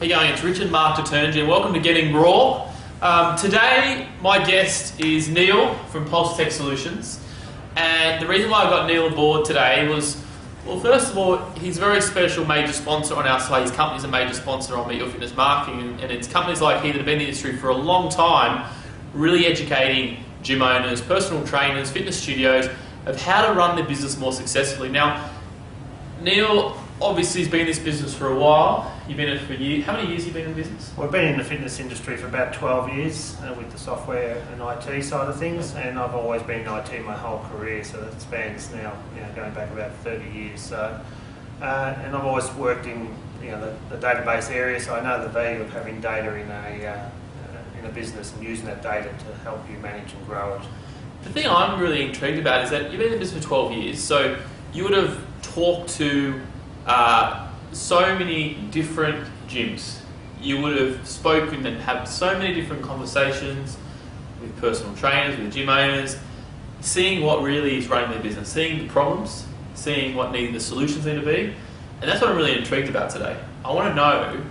How you going? It's Richard Mark Detergent and welcome to Getting Raw. Today my guest is Neil from Pulse Tech Solutions, and the reason why I got Neil aboard today was, well, first of all, he's a very special major sponsor on our site. His company's a major sponsor on Meet Your Fitness Marketing, and it's companies like he that have been in the industry for a long time really educating gym owners, personal trainers, fitness studios of how to run their business more successfully. Now, Neil obviously has been in this business for a while. You've been in it for years. How many years have you been in the business? We've been in the fitness industry for about 12 years with the software and IT side of things, and I've always been in IT my whole career, so that spans now, going back about 30 years. So, and I've always worked in the database area, so I know the value of having data in a business and using that data to help you manage and grow it. The thing I'm really intrigued about is that you've been in the business for 12 years, so you would have talked to so many different gyms. You would have spoken and had so many different conversations with personal trainers, with gym owners, seeing what really is running their business, seeing the problems, seeing what the solutions need to be, and that's what I'm really intrigued about today. I want to know,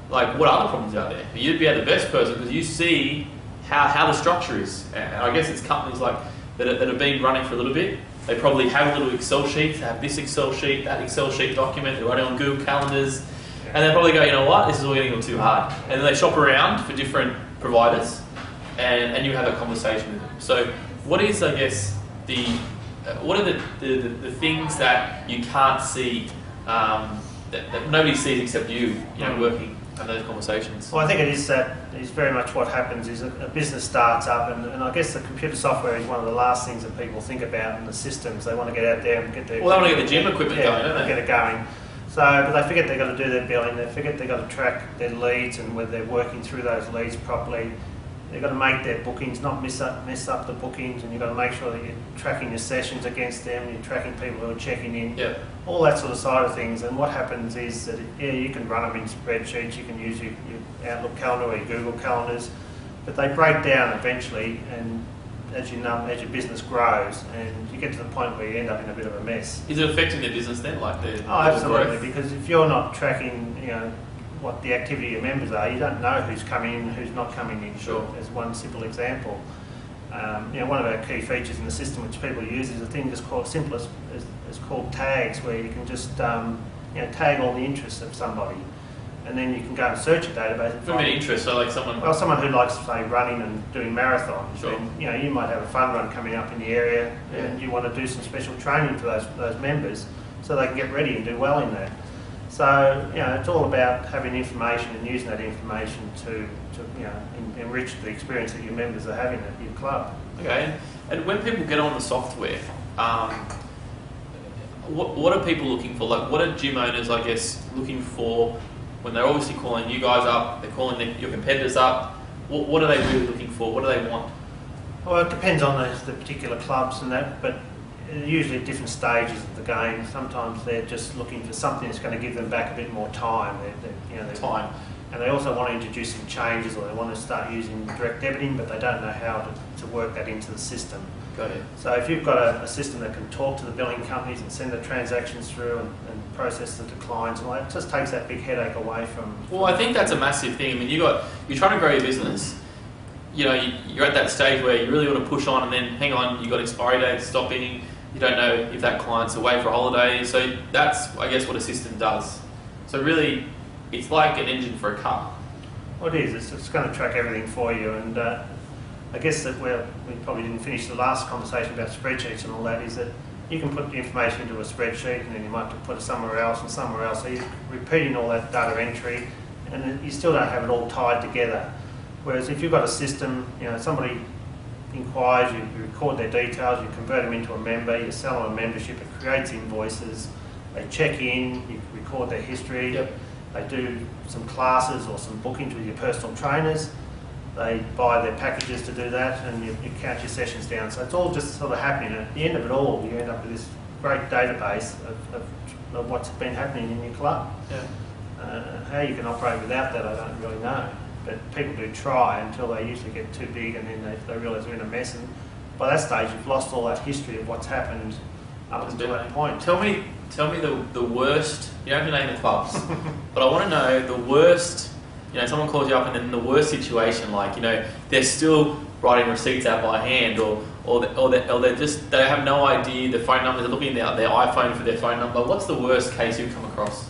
what are the problems out there? You'd be the best person because you see how the structure is, and I guess it's companies that have been running for a little bit. They probably have a little Excel sheet, they have this Excel sheet, that Excel sheet document, they're running on Google Calendars, and they probably go, you know what, this is all getting a little too hard. And then they shop around for different providers, and you have a conversation with them. So what is, I guess, what are the things that you can't see, that nobody sees except you, working on those conversations? Well, I think it is very much what happens is a business starts up, and I guess the computer software is one of the last things that people think about in the systems. They want to get out there and get their... Well, they want to get the gym equipment going, don't they? Get it going. So, but they forget they've got to do their billing, they forget they've got to track their leads and whether they're working through those leads properly. They've got to make their bookings, not mess up the bookings, and you've got to make sure that you're tracking your sessions against them, you're tracking people who are checking in, all that sort of side of things. And what happens is that, you can run them in spreadsheets, you can use your Outlook calendar or your Google calendars, but they break down eventually, and as your business grows, and you get to the point where you end up in a bit of a mess. Is it affecting their business then, absolutely, growth? Because if you're not tracking, what the activity of your members are, you don't know who's coming in and who's not coming in. Sure. As one simple example. One of our key features in the system which people use is a thing that's called called tags, where you can just tag all the interests of somebody, and then you can go and search a database. For me, interest, so like someone... Well, someone who likes, say, running and doing marathons. Sure. And, you might have a fun run coming up in the area, and you want to do some special training for those members so they can get ready and do well in that. So, it's all about having information and using that information to enrich the experience that your members are having at your club. Okay, and when people get on the software, what are people looking for? What are gym owners, I guess, looking for when they're obviously calling you guys up, they're calling your competitors up? What are they really looking for? What do they want? Well, it depends on the particular clubs and that, but usually at different stages of the game. Sometimes they're just looking for something that's going to give them back a bit more time. Time. And they also want to introduce some changes, or they want to start using direct debiting, but they don't know how to work that into the system. Got it. So if you've got a system that can talk to the billing companies and send the transactions through and process the declines, and all that, it just takes that big headache away from... Well, I think that's a massive thing. I mean, you're trying to grow your business. You're at that stage where you really want to push on, and then hang on, you've got expiry dates stopping. You don't know if that client's away for a holiday. So that's, I guess, what a system does. So really, it's like an engine for a car. Well, it is. It's going to track everything for you. And I guess that we probably didn't finish the last conversation about spreadsheets and all that, is that you can put the information into a spreadsheet and then you might have to put it somewhere else and somewhere else. So you're repeating all that data entry, and you still don't have it all tied together. Whereas if you've got a system, somebody inquires, you record their details, you convert them into a member, you sell them a membership, it creates invoices, they check in, you record their history, they do some classes or some bookings with your personal trainers, they buy their packages to do that, and you count your sessions down. So it's all just sort of happening. At the end of it all, you end up with this great database of what's been happening in your club. How you can operate without that, I don't really know. But people do try until they usually get too big, and then they realise they're in a mess. And by that stage, you've lost all that history of what's happened up until that point. Tell me the worst. You don't have to name the clubs, but I want to know the worst. Someone calls you up and then the worst situation, like they're still writing receipts out by hand, or they have no idea the phone number. They're looking at their iPhone for their phone number. What's the worst case you've come across?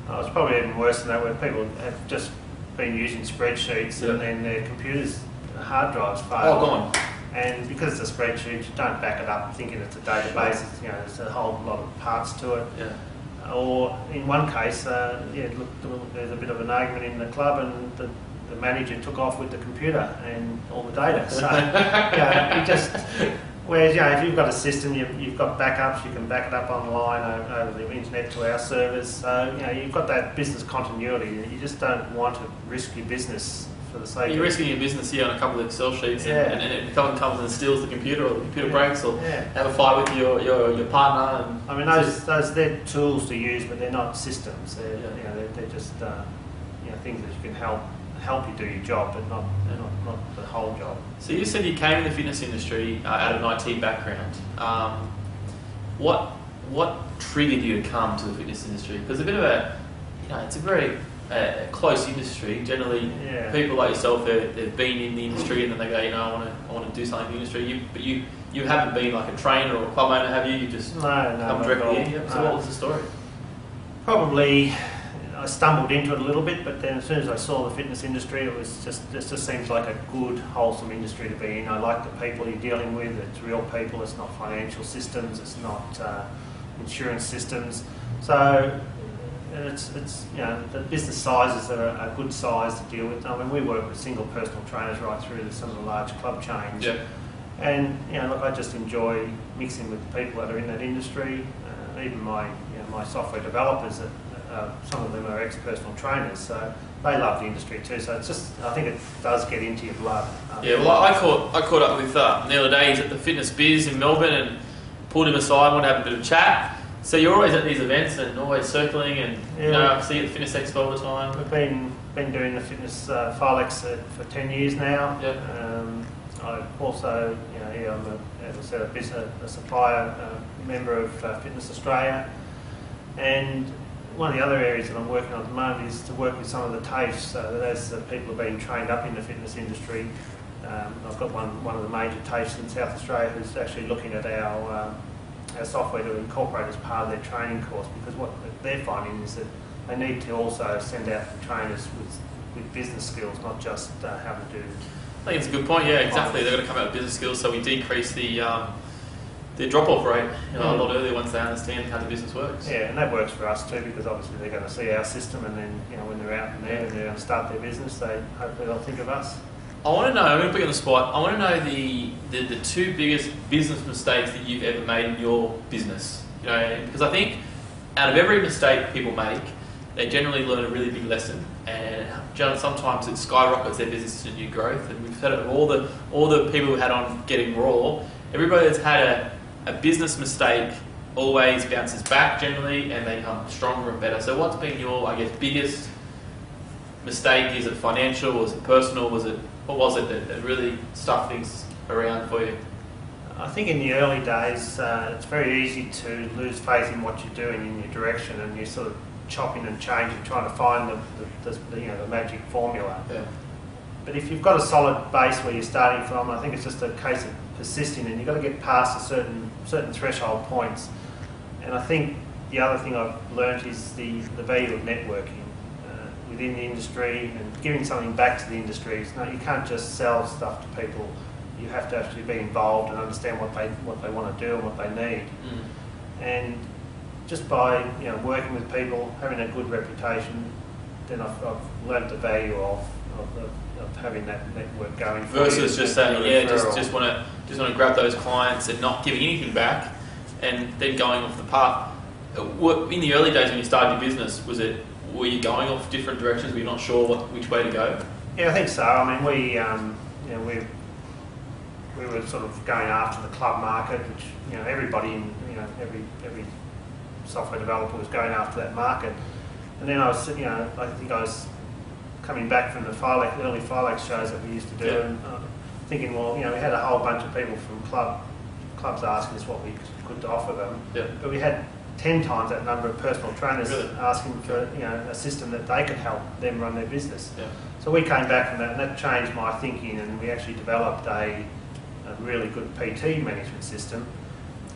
Oh, it's probably even worse than that, where people have just been using spreadsheets and then their computers' hard drives fail. Oh, gone. And because it's a spreadsheet, you don't back it up thinking it's a database. There's a whole lot of parts to it. Yeah. Or in one case, look, there's a bit of an argument in the club, and the manager took off with the computer and all the data. So you just. Whereas, if you've got a system, you've got backups, you can back it up online over the internet to our servers. So, you've got that business continuity. You just don't want to risk your business for the sake You're risking your business here on a couple of Excel sheets, and if someone comes and steals the computer, or the computer breaks, or have a fight with your partner. And I mean, those they're tools to use, but they're not systems. They're just things that you can help you do your job, but not the whole job. So you said you came in the fitness industry out of an IT background. What triggered you to come to the fitness industry? Because a bit of it's a very close industry. Generally, people like yourself, they've been in the industry and then they go, I want to do something in the industry. But you haven't been like a trainer or a club owner, have you? You just come directly in. So what was the story? Probably. I stumbled into it a little bit, but then as soon as I saw the fitness industry, it just seems like a good, wholesome industry to be in. I like the people you're dealing with. It's real people. It's not financial systems. It's not insurance systems. So it's the business sizes are a good size to deal with. I mean, we work with single personal trainers right through to some of the large club chains. Yeah. And look, I just enjoy mixing with the people that are in that industry. Even my software developers some of them are ex-personal trainers, so they love the industry too. So it's just, I think it does get into your blood. I caught up with Neil Days at the Fitness Biz in Melbourne and pulled him aside, wanted to have a bit of a chat. So you're always at these events and always circling, and I see you at the Fitness Expo all the time. We've been doing the Fitness Filex for 10 years now. Yep. I also, I'm a supplier member of Fitness Australia, and one of the other areas that I'm working on at the moment is to work with some of the TAFEs, so that as people are being trained up in the fitness industry. I've got one of the major TAFEs in South Australia who's actually looking at our software to incorporate as part of their training course, because what they're finding is that they need to also send out trainers with business skills, not just how to do. I think it's a good point. Yeah, exactly. They've got to come out with business skills, so we decrease the drop-off rate a lot earlier once they understand how the business works. Yeah, and that works for us too, because obviously they're going to see our system, and then when they're out in there and they're going to start their business, hopefully they'll think of us. I want to know, I'm going to put you on the spot, I want to know the two biggest business mistakes that you've ever made in your business. Because I think out of every mistake people make, they generally learn a really big lesson, and sometimes it skyrockets their business to new growth. And we've had it all the people who had on Getting Raw, everybody that's had a business mistake always bounces back generally, and they become stronger and better. So what's been your, biggest mistake? Is it financial? Was it personal? What was it that really stuffed things around for you? I think in the early days, it's very easy to lose faith in what you're doing, in your direction, and you're sort of chopping and changing, trying to find the magic formula. Yeah. But if you've got a solid base where you're starting from, I think it's just a case of persisting, and you've got to get past a certain threshold points. And I think the other thing I've learned is the value of networking within the industry and giving something back to the industry. You can't just sell stuff to people. You have to actually be involved and understand what they want to do and what they need. And just by working with people, having a good reputation, then I've learned the value of having that network going. Versus just saying, just want to grab those clients and not giving anything back, and then going off the path. In the early days when you started your business, were you going off different directions? Were you not sure which way to go? Yeah, I think so. I mean, we were sort of going after the club market, which everybody in every software developer was going after that market. And then I think I was coming back from the early Filex shows that we used to do, and thinking, we had a whole bunch of people from club clubs asking us what we could offer them. Yeah. But we had 10 times that number of personal trainers Really? asking for a system that they could help them run their business. Yeah. So we came back from that, and that changed my thinking, and we actually developed a really good PT management system,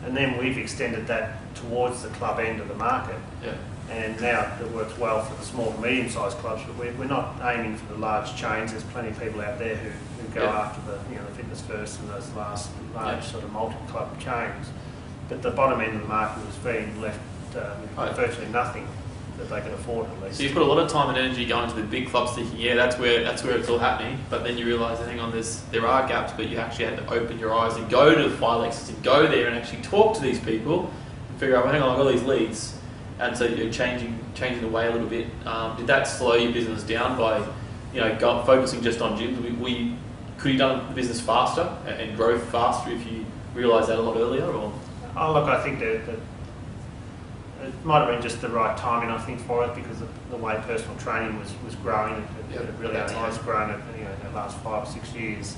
and then we've extended that towards the club end of the market. Yeah. And now it works well for the small to medium-sized clubs, but we're not aiming for the large chains. There's plenty of people out there who go after the Fitness First and those large sort of multi-club chains. But the bottom end of the market was being left with virtually nothing that they could afford, at least. So you put a lot of time and energy going to the big clubs, thinking, yeah, that's where it's all happening. But then you realise, hang on, there are gaps, but you actually had to open your eyes and go to the Filexes and go there and actually talk to these people and figure out, well, hang on, I've got all these leads. And so you're changing the way a little bit. Did that slow your business down by, focusing just on gyms? Could you done the business faster and grow faster if you realised that a lot earlier? Or? Oh, look, I think that it might have been just the right timing, I think, for it, because the way personal training was growing. It really only has grown in the last 5 or 6 years.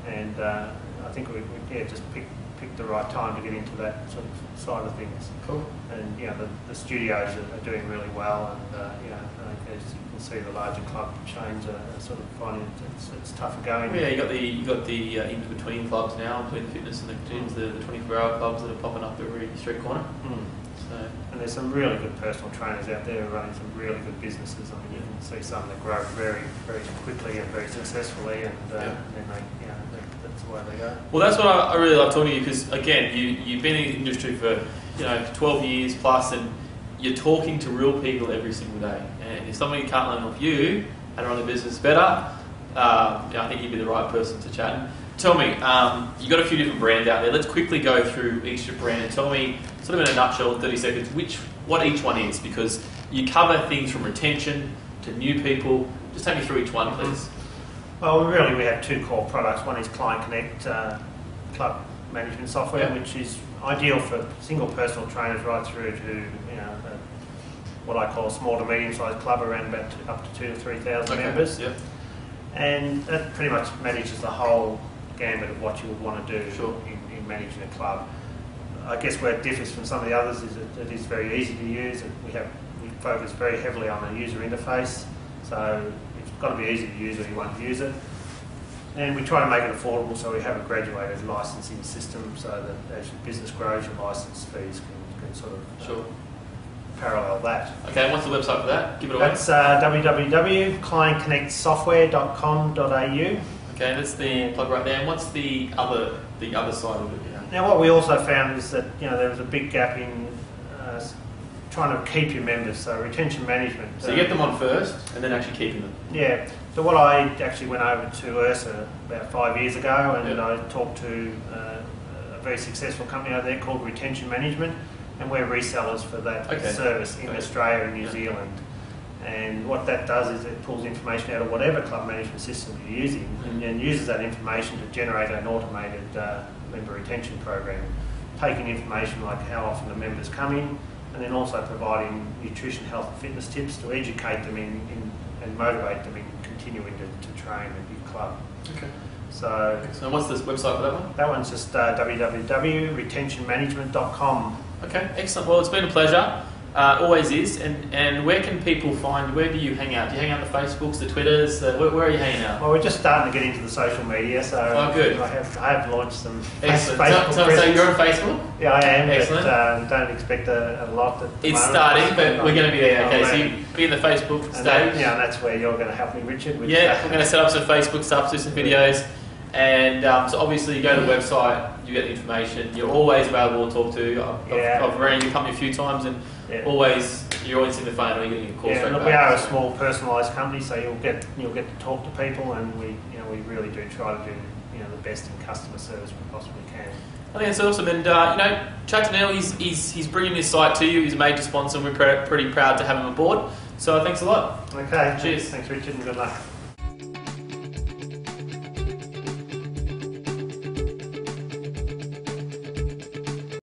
And I think we just picked the right time to get into that sort of side of things. Cool. And the studios are doing really well, and as you can see, the larger club chains are sort of finding it's tougher going. Yeah, you got the in between clubs now, between the fitness and the gyms, the 24-hour clubs that are popping up every street corner. So. And there's some really good personal trainers out there who are running some really good businesses. I mean, you can see some that grow very, very quickly and very successfully, and then that's the way they go. Well, that's what I really love talking to you, because again, you've been in the industry for 12 years plus, and you're talking to real people every single day. And if somebody can't learn off you how to run a business better, I think you'd be the right person to chat. Tell me, you've got a few different brands out there. Let's quickly go through each brand and tell me, sort of in a nutshell, in 30 seconds, what each one is, because you cover things from retention to new people. Just take me through each one, please. Well, really, we have two core products. One is Client Connect club management software, which is ideal for single personal trainers right through to what I call a small to medium-sized club, around about up to 2,000 to 3,000 members. Yep. And that pretty much manages the whole gambit of what you would want to do Sure. in managing a club. I guess where it differs from some of the others is that it is very easy to use. We focus very heavily on the user interface, so it's got to be easy to use or you won't use it. And we try to make it affordable, so we have a graduated licensing system, so that as your business grows, your license fees can sort of Sure. parallel that. Okay, and what's the website for that? Give it away. That's www.clientconnectsoftware.com.au. Okay, that's the plug right there. And what's the other side of it? Now, what we also found is that there was a big gap in trying to keep your members, so retention management. So you get them on first, and then actually keeping them. Yeah. So what I actually went over to Earey about 5 years ago, and I talked to a very successful company over there called Retention Management, and we're resellers for that service in Australia and New Zealand. And what that does is it pulls information out of whatever club management system you're using and uses that information to generate an automated member retention program, taking information like how often the members come in, and then also providing nutrition, health and fitness tips to educate them and motivate them in continuing to train at your club. Okay. So what's the website for that one? that one's just www.retentionmanagement.com. Okay, excellent. Well, it's been a pleasure. Always is. And where can people find, where do you hang out? Do you hang out on the Facebooks, the Twitters? Where are you hanging out? Well, we're just starting to get into the social media, so good. I have launched some Excellent. Facebook So you're on Facebook? Yeah, I am. Excellent. But don't expect a lot at the It's moment. starting, but we're going to be there. Okay, so ready. you be in the Facebook And stage. and that's where you're going to help me, Richard. With Yeah, we're going to set up some Facebook stuff, do some videos. And so obviously you go to the website, you get the information. You're always available to talk to. I've ran your company a few times, and you're always in the phone or you're getting a call straight back. We are a small, personalised company, so you'll get to talk to people, and we really do try to do the best in customer service we possibly can. I think that's awesome. And Chad Tennell, he's bringing this site to you. He's a major sponsor, and we're pretty proud to have him aboard. So thanks a lot. Okay. Cheers. Thanks, Richard, and good luck.